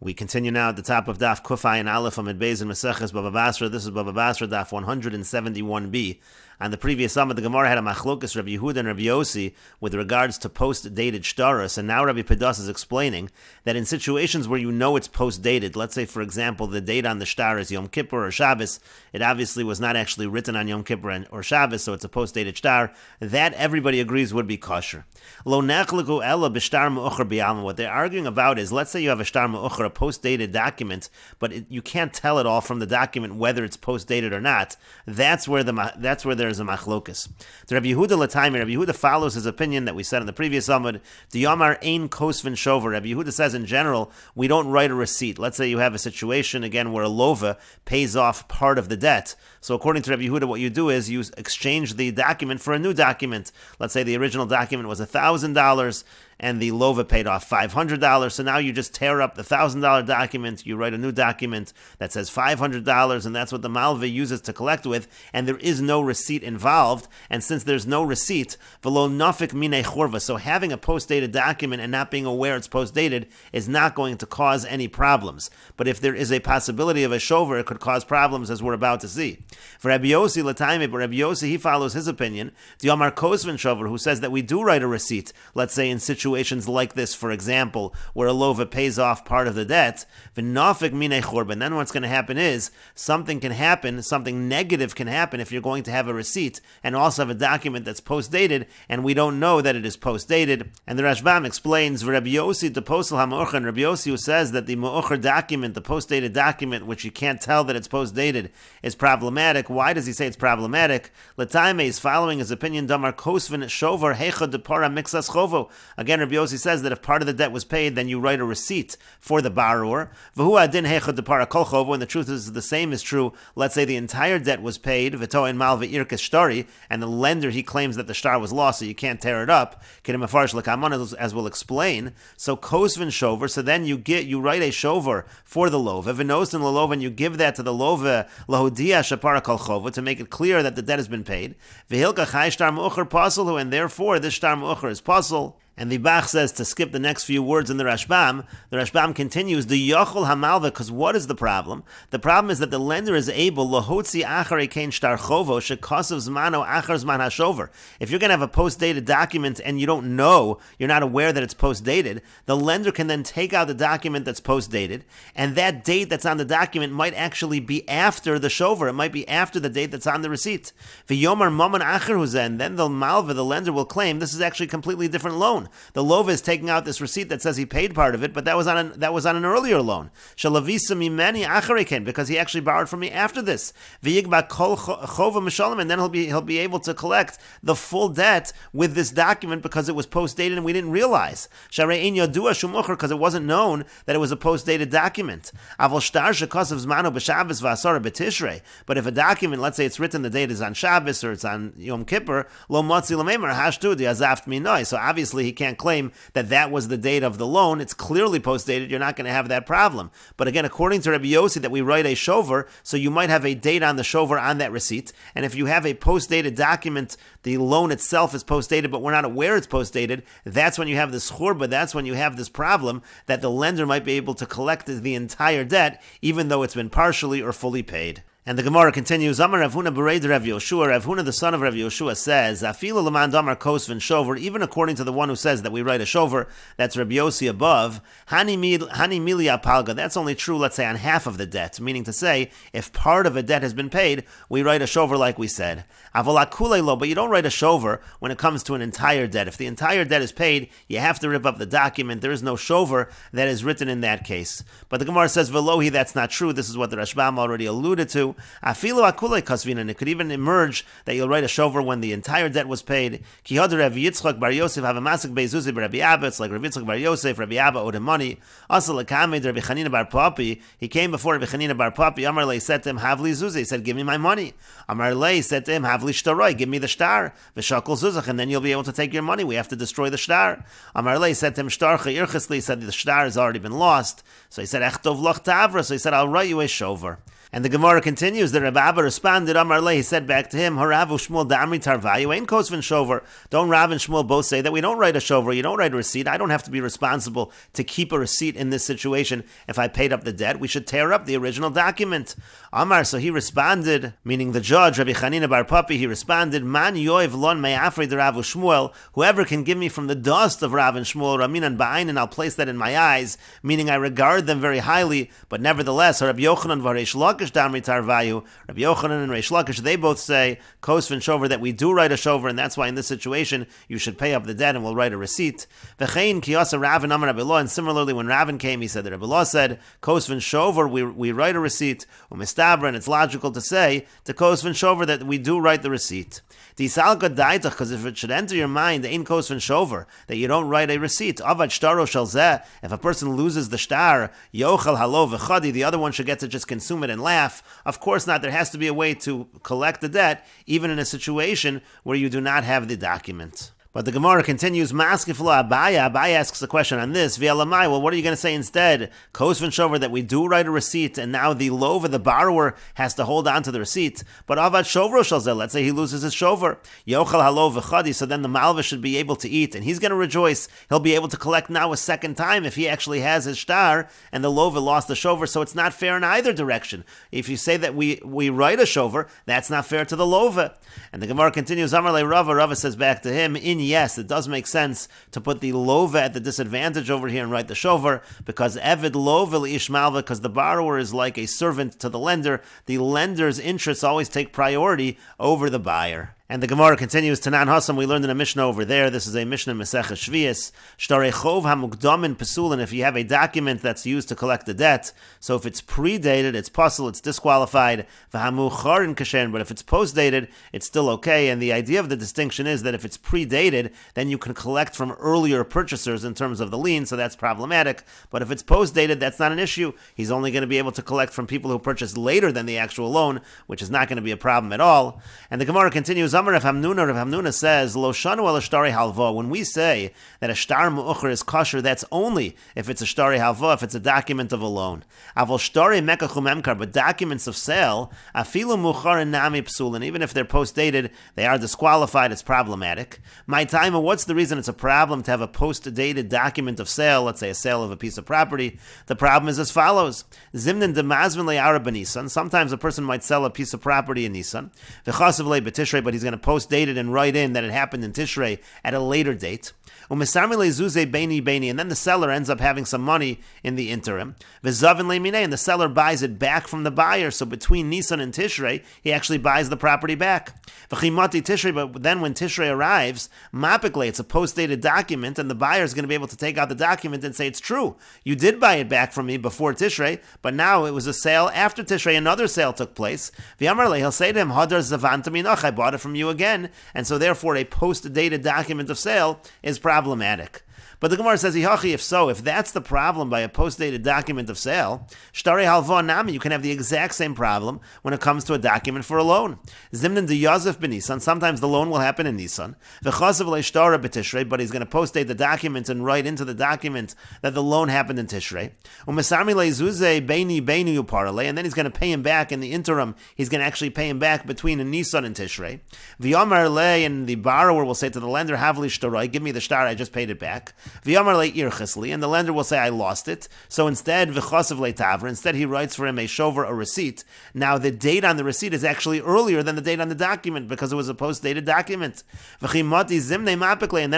We continue now at the top of Daf Kufay and Aleph Amid Beis in Meseches Bava Basra. This is Bava Basra Daf 171b. On the previous summit, the Gemara had a machlokas Rabbi Yehuda and Rabbi Yossi with regards to post-dated shtaros, and now Rabbi Pedas is explaining that in situations where you know it's post-dated, let's say, for example, the date on the shtar is Yom Kippur or Shabbos, it obviously was not actually written on Yom Kippur or Shabbos, so it's a post-dated shtar, that everybody agrees would be kosher. Lo nechliku ella b'shtar me'ucher b'alma. What they're arguing about is, let's say you have a shtar me'ucher, a post-dated document, but you can't tell at all from the document whether it's post-dated or not. That's where there's a machlokas. To Rabbi Yehuda Lataymi, Rabbi Yehuda follows his opinion that we said in the previous Amud. The Yomar ein kosvin shover. Rabbi Yehuda says in general we don't write a receipt. Let's say you have a situation again where a lova pays off part of the debt. So according to Rabbi Yehuda, what you do is you exchange the document for a new document. Let's say the original document was $1,000. And the lova paid off $500. So now you just tear up the $1,000 document, you write a new document that says $500, and that's what the malve uses to collect with, and there is no receipt involved. And since there's no receipt, v'lo nafik minei chorva, so having a post-dated document and not being aware it's post-dated is not going to cause any problems. But if there is a possibility of a shover, it could cause problems, as we're about to see. For Rabbi Yossi Lataymi, but Rabbi Yossi, he follows his opinion, the Yomar Kosvin Shover, who says that we do write a receipt, let's say in situations like this, for example, where a lova pays off part of the debt, then what's going to happen is something can happen, something negative can happen if you're going to have a receipt and also have a document that's post-dated, and we don't know that it is post-dated. And the Rashbam explains, Rabbi Yossi to posel ha-me'ucher, and Rabbi Yossi, who says that the me'ucher document, the post-dated document, which you can't tell that it's post-dated, is problematic. Why does he say it's problematic? Latayme is following his opinion, Damar kosvin shover heicha depara mixas chovo. Again, Rabbi Yossi says that if part of the debt was paid, then you write a receipt for the borrower. V'hu adin heicha depara kol chovo, and the truth is the same is true. Let's say the entire debt was paid, v'to en mal ve'irkes shtari, and the lender, he claims that the shtar was lost, so you can't tear it up. Kedem afarish l'kamon, as we'll explain. So kosvin shover, so then you write a shover for the lova, v'nos in lova, and you give that to the lova, lahodia shapara kol chovo, to make it clear that the debt has been paid. V'hilka chai shtar me'ucher pasul, and therefore this shtar me'ucher is pasul. And the Bach says, to skip the next few words in the Rashbam continues, the Yochel Hamalva, because what is the problem? The problem is that the lender is able, Lahotzi Achare Kein Shtar Chovo, Shekosov Zmano Achar Zman HaShover. If you're going to have a post-dated document and you don't know, you're not aware that it's post-dated, the lender can then take out the document that's post-dated, and that date that's on the document might actually be after the shover. It might be after the date that's on the receipt. V'yomar Maman Achar Huzen, then the Malva, the lender, will claim this is actually a completely different loan. The lova is taking out this receipt that says he paid part of it, but that was on an earlier loan. Shalavisa mimeni achareken, because he actually borrowed from me after this. V'yigba kol chova mishalem, and then he'll be able to collect the full debt with this document because it was post-dated and we didn't realize. Sharei ein yadua shumucher, because it wasn't known that it was a post-dated document. Avol shtar shekasav zmano b'Shabbos v'asara b'Tishrei. But if a document, let's say it's written the date is on Shabbos or it's on Yom Kippur, lo motzi l'meimer hashtu diazaft minoi. So obviously he can't claim that was the date of the loan. It's clearly post-dated. You're not going to have that problem. But again, according to Rabbi Yossi, that we write a shover, so you might have a date on the shover on that receipt. And if you have a post-dated document, the loan itself is post-dated, but we're not aware it's post-dated, that's when you have this churba, that's when you have this problem that the lender might be able to collect the entire debt, even though it's been partially or fully paid. And the Gemara continues, Amar Rav Huna bereid Rav Yoshua. Rav Huna, the son of Rav Yoshua, says, Afilu l'man damar kosvin shover, even according to the one who says that we write a shover, that's Rabbi Yossi above, hani milia palga, that's only true, let's say, on half of the debt, meaning to say, if part of a debt has been paid, we write a shover like we said. Avolakule lo, but you don't write a shover when it comes to an entire debt. If the entire debt is paid, you have to rip up the document. There is no shover that is written in that case. But the Gemara says, Velohi, that's not true. This is what the Rashbam already alluded to. Afilu akule kasvin, and it could even emerge that you'll write a shover when the entire debt was paid. Ki had Rav Yitzchak bar Yosef have a masek bezuzi Rabbi Abba. It's like Rav Yitzchak bar Yosef, Rabbi Abba owed him money. Also lekamed Rabbi Chanina bar Papi. He came before Rabbi Chanina bar Papi. Amar lei said to him, Havli zuzi. He said, give me my money. Amar lei said to him, Havli shtaroi. Give me the shtar. V'shakol zuzach, and then you'll be able to take your money. We have to destroy the shtar. Amar lei said to him, Shtarcha irchesli. He said, the shtar has already been lost. So he said, Echtov loch tavra. So he said, I'll write you a shover. And the Gemara continues that Babba responded, Amar Le, he said back to him, Haravu Shmuel Damri Tarvayu, ain't Kosvin Shover. Don't Rav and Shmuel both say that we don't write a Shover, you don't write a receipt. I don't have to be responsible to keep a receipt in this situation if I paid up the debt. We should tear up the original document. Amar, so he responded, meaning the judge, Rabbi Chanina Bar Papi, he responded, Man Yoiv Lon Me'afri de Rav Shmuel, whoever can give me from the dust of Rav and Shmuel, Raminan Ba'ain, and I'll place that in my eyes, meaning I regard them very highly, but nevertheless, Rabbi Yochanan Varesh Lakish Damri Tarvayu, Rabbi Yochanan and Reish Lakish, they both say, Kosvin Shover, that we do write a Shover, and that's why in this situation, you should pay up the debt and we'll write a receipt. V'chein Kiyasa Ravin Amar Rabbi Lo, and similarly, when Ravin came, he said that Rabbi Lo said, Kosvin Shover, we write a receipt, and it's logical to say to Kosvin Shover that we do write the receipt. Because if it should enter your mind, ain't Kosvin Shover, that you don't write a receipt. Avad shtaro shel zeh, if a person loses the shtar, yochel halo v'chadi, the other one should get to just consume it and laugh. Of course not, there has to be a way to collect the debt, even in a situation where you do not have the document. But the Gemara continues, Maskifla Abaya. Abaya asks a question on this. V'alamai, well, what are you going to say instead? Kosvin Shover, that we do write a receipt, and now the lova, the borrower, has to hold on to the receipt. But Avad Shovro Shalzeh, let's say he loses his Shover. Yochel Halo V'chadi, so then the Malva should be able to eat, and he's going to rejoice. He'll be able to collect now a second time if he actually has his shtar, and the lova lost the Shover, so it's not fair in either direction. If you say that we write a Shover, that's not fair to the lova. And the Gemara continues, Amar Le Rava, Rava says back to him, yes, it does make sense to put the lova at the disadvantage over here and write the shover, because evid lova ishmalva, because the borrower is like a servant to the lender. The lender's interests always take priority over the buyer. And the Gemara continues, Tanan Hassam, we learned in a Mishnah over there, this is a Mishnah Meseches Shvius, Shtarei Chov HaMukdamin Pesulin, if you have a document that's used to collect the debt, so if it's predated, it's puzzle, it's disqualified, V'hamucharin Kashen, but if it's postdated, it's still okay, and the idea of the distinction is that if it's predated, then you can collect from earlier purchasers in terms of the lien, so that's problematic, but if it's postdated, that's not an issue. He's only going to be able to collect from people who purchased later than the actual loan, which is not going to be a problem at all. And the Gemara continues, Rav Hamnuna says, Lo shanu al shtari halva. When we say that a shtar mu'ucher is kosher, that's only if it's a shtari halva, if it's a document of a loan. Avol shtari mekachum emkar, but documents of sale, afilu muchar and nami psulin, even if they're post-dated, they are disqualified, it's problematic. My time, what's the reason it's a problem to have a post-dated document of sale, let's say a sale of a piece of property? The problem is as follows. Zimnin demazvin le'ara b'nisan. Sometimes a person might sell a piece of property in Nisan, v'chasav le b'tishrei, but he's going to post-date it and write in that it happened in Tishrei at a later date. And then the seller ends up having some money in the interim. And the seller buys it back from the buyer. So between Nisan and Tishrei, he actually buys the property back. But then when Tishrei arrives, mapically, it's a post-dated document, and the buyer is going to be able to take out the document and say, it's true, you did buy it back from me before Tishrei, but now it was a sale after Tishrei, another sale took place. He'll say to him, I bought it from you again, and so therefore a post-dated document of sale is problematic. But the Gemara says, if so, if that's the problem by a post-dated document of sale, shtari halva nami, you can have the exact same problem when it comes to a document for a loan. Zimnin de Yosef ben Nisan, sometimes the loan will happen in Nisan. V'chasav le'shtara b'tishrei, but he's going to post-date the document and write into the document that the loan happened in Tishrei. U'mesarmi le'zuzei beini uparale, and then he's going to pay him back in the interim. He's going to actually pay him back between Nisan and Tishrei. V'yomar le, and the borrower will say to the lender, havli shtaroi, give me the shtar, I just paid it back. And the lender will say, I lost it. So instead, instead he writes for him a shover, a receipt. Now the date on the receipt is actually earlier than the date on the document because it was a post-dated document. And then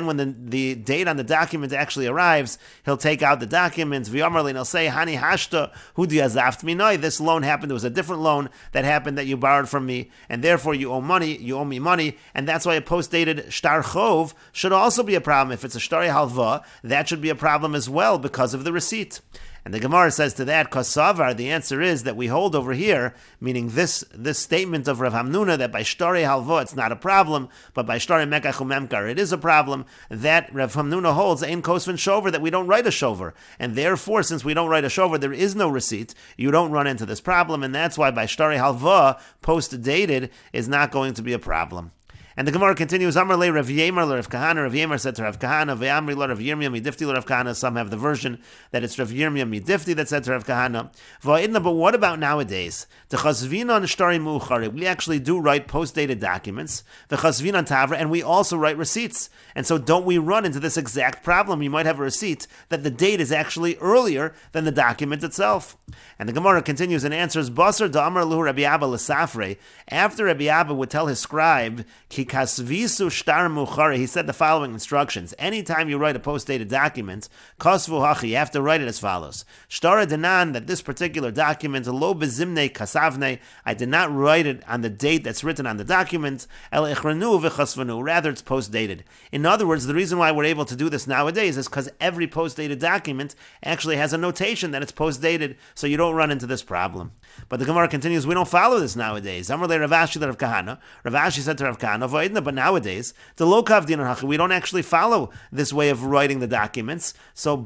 when the date on the document actually arrives, he'll take out the document and he'll say, Hani hashta hudi azaft minoi. This loan happened, it was a different loan that happened that you borrowed from me, and therefore you owe me money, and that's why a post-dated shtar chov should also be a problem. If it's a shtari halva, that should be a problem as well because of the receipt. And the Gemara says to that, Kosavar, the answer is that we hold over here, meaning this statement of Rav Hamnuna, that by Shtari Halvo it's not a problem, but by Shtari Mekach Memkar it is a problem, that Rav Hamnuna holds Ein Kosvin Shover, that we don't write a Shover. And therefore, since we don't write a Shover, there is no receipt. You don't run into this problem, and that's why by Shtari Halvo, post-dated, is not going to be a problem. And the Gemara continues, Amar le Rav Yemer le Rav Kahana. Rav Yemer said to Rav Kahana, Ve'amri le Rav Yirmiyah midifti le Rav Kahana. Some have the version that it's Rav Yirmiyah midifti that said to Rav Kahana. But what about nowadays? We actually do write post-dated documents, and we also write receipts. And so don't we run into this exact problem? You might have a receipt that the date is actually earlier than the document itself. And the Gemara continues and answers, Basra Daf Luhu Rabbi Abba L'Safrei. After Rabbi Abba would tell his scribe, Ki kasvisu shtar muchare, he said the following instructions. Anytime you write a post-dated document, kasvu hachi, you have to write it as follows. Shtara denan, that this particular document, lo bezimne kasavne, I did not write it on the date that's written on the document, el ichranu v'chasvanu, rather it's post-dated. In other words, the reason why we're able to do this nowadays is because every post-dated document actually has a notation that it's post-dated, so you don't run into this problem. But the Gemara continues, we don't follow this nowadays. Amar le Rav Ashi le Rav Kahana. Rav Ashi said to Rav Kahana, but nowadays, the lo kav din hachi, we don't actually follow this way of writing the documents. So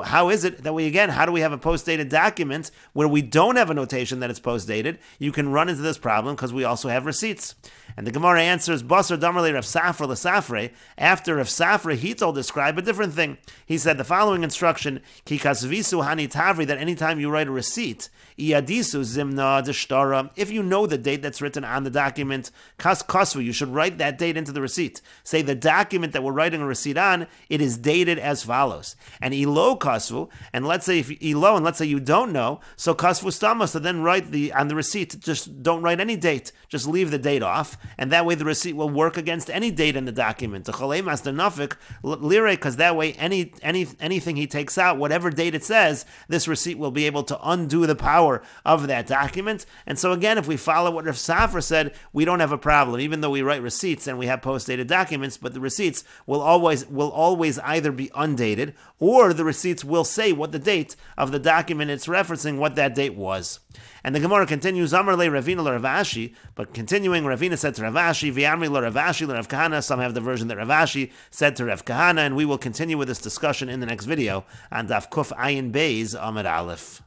how is it that how do we have a post-dated document where we don't have a notation that it's post-dated? You can run into this problem because we also have receipts. And the Gemara answers, Basra Damar le Rav Safra l'Safrei. After Rav Safra, he told the scribe a different thing. He said the following instruction, Ki kasvisu hani tavri, that anytime you write a receipt, Iyadisu zimna deshtara, if you know the date that's written on the document, kasvu, you should write that date into the receipt. Say the document that we're writing a receipt on, it is dated as follows. And ilo kasvu, and let's say you don't know, so kasvu stama, so then write on the receipt, just don't write any date, just leave the date off, and that way the receipt will work against any date in the document. Because that way anything he takes out, whatever date it says, this receipt will be able to undo the power of that document. And so again, if we follow what Rav Safra said, we don't have a problem, even though we write receipts and we have post-dated documents, but the receipts will always either be undated, or the receipts will say what the date of the document it's referencing, what that date was. And the Gemara continues, Amar le Ravina le Rav Ashi, but continuing, Ravina said to Rav Ashi, V'amri le Rav Ashi le Rav Kahana. Some have the version that Rav Ashi said to Rav Kahana, and we will continue with this discussion in the next video on Daf Kuf Ayin Beis Amud Aleph.